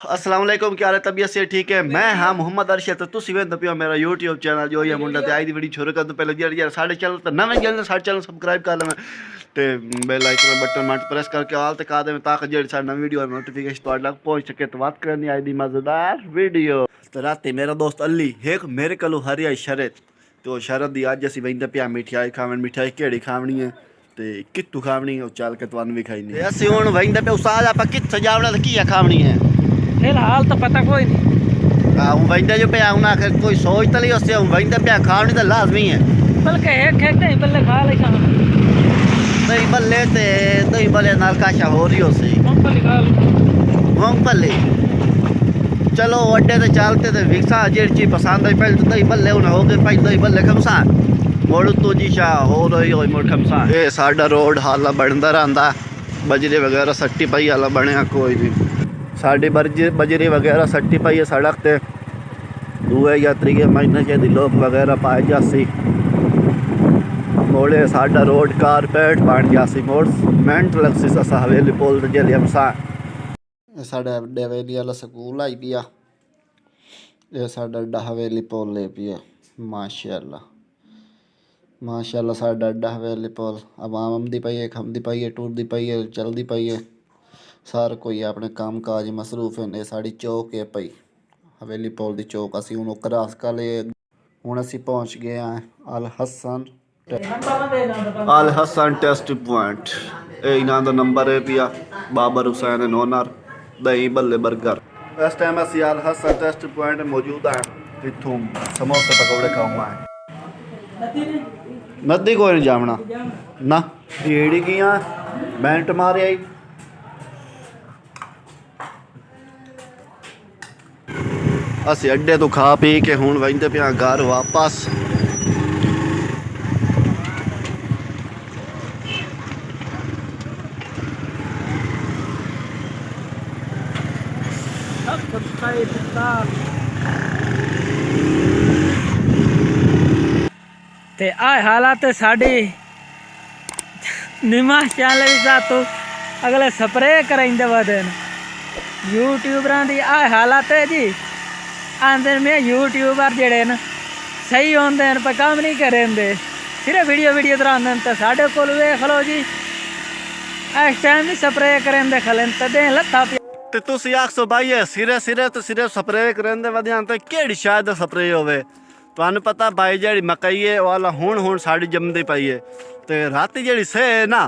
अस्सलाम वालेकुम, क्या हाल है? तबीयत से ठीक है? मैं हाँ मोहम्मद अरशद, तो तुसी वेंदे पियो मेरा यूट्यूब चैनल जो है मुंडा ते आई दी वीडियो शुरू कर दो। पहले यार साढ़े चैनल तो नवे चैनल साढ़े चैनल सब्सक्राइब कर लें ते बेल आइकन में बटन मट प्रेस करके आल तक आ दें ताकि जेडी साडी नवी वीडियो नोटिफिकेशन तो तक पहुंच सके। तो बात करनी आई दी मज़ेदार वीडियो। तो राती मेरा दोस्त अली एक मेरे कोलों हरी आई शरत, तो शरत दी अज असीं वेंदे पिया मिठाई खावन। मिठाई केड़ी खावनी है ते कित्तू खावनी है चल के तुहानू भी खाई। असीं हुण वेंदे पे उसाज आपां कित्थे जावना ते की खावनी है फिलहाल तो पता कोई नहीं। हूँ वही जो पे आखिर कोई सोच तो नहीं उससे हूँ वही पे खानी तो लाजमी है। बल्कि एक दही बल्ले खा ले दही बल्ले ते दही बल्ले नाल काशा हो रही हो सी मूंगफली खा लो। मूंगफली चलो अड्डे ते चलते ते विक्सा जेड़ी चीज पसंद आई पहले तो दही बल्ले हूँ हो गए भाई दही बल्ले खमसान मुड़ तो जी शाह हो रही हो मुड़ खमसान। ये साडा रोड हाल बनता रहा बजरी वगैरह सट्टी पाई हाल बनया कोई भी साड़ी बजरी वगैरह सट्टी पाई है सड़क ते दूए या त्रीए महीने के लोग वगैरह पाए जासी मोड़े साडा रोड कारपेट बन जासी मोड़ मेंट लगसी असा हवेली पुल जेली हम सा साढ़े अड्डे हवेली वाला स्कूल आई पिया। ये साडा अड्डा हवेली पुल ले पिया। माशाअल्लाह माशाअल्लाह साडा अड्डा हवेली पुल आवाम आमदी पई है खमदी पई है टुरदी पई है चलदी पई है सार कोई अपने काम काज मसरूफ है। साड़ी चौक है पई हवेली पुल दी चौक असी हूँ क्रॉस कर ले हूँ असी पहुँच गए हैं अल हसन टेस्ट पॉइंट। ये इन्हों का नंबर है पिया बाबर हुसैन ओनर दही बल्ले बर्गर। इस टाइम असी अल हसन टेस्ट पॉइंट मौजूद हैं। इतों समोसे पकौड़े खाऊंगा नदी कोई नहीं जामना ना एड़ी किया बैंट मारे आई असी अड्डे तो खा पी के हूँ वही पे घर वापस। ते आ हालात साड़ी निमा चैनल तो अगले स्प्रे कराइंदे वदन यूट्यूबरां दी आ हालात है जी। आंदे में यूट्यूबर जेड़े न सही होंदे न पर काम नहीं करेंदे सिर्फ वीडियो दरांदे न। तो साढ़े कोल वेख लो जी इस टाइम भी स्प्रे करेंदे खलन तदे लत्था ते तुसी आखसो भाई सिरे सिरे तो सिर्फ स्प्रे करेंदे वधिया ते केड़ी शायद स्प्रे होवे तुहानू पता भाई जेड़ी मकई है वाला हुण साड़ी जमदी पई है ते राती जेड़ी से ना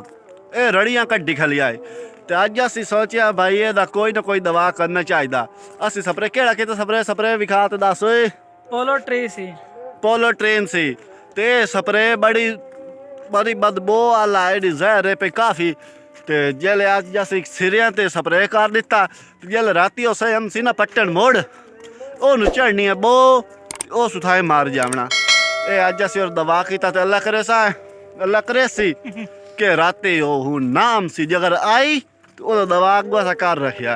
ये रड़ियां कड्डी खली आए ते अज असी सोचा भाई एदा कोई ना कोई दवा करना चाहिए। असी स्प्रे केड़ा किता स्प्रे विखा ते दस ओए पोलो ट्रेन सी ते स्प्रे बड़ी बड़ी बदबू आला एडी जहर है पे काफ़ी ते जेले अज असी सिरियां ते स्प्रे कर दिता जेले राती उसे हम सी ना पट्टन मोड़ ओनू चढ़नी है बो उस उठाए मार जावना। ये अज असी और दवा किता ते अल्लाह करे सा अल्लाह करे सी के राती ओ नाम सी जगर आई तो दवा अगवा सा कर रखिया।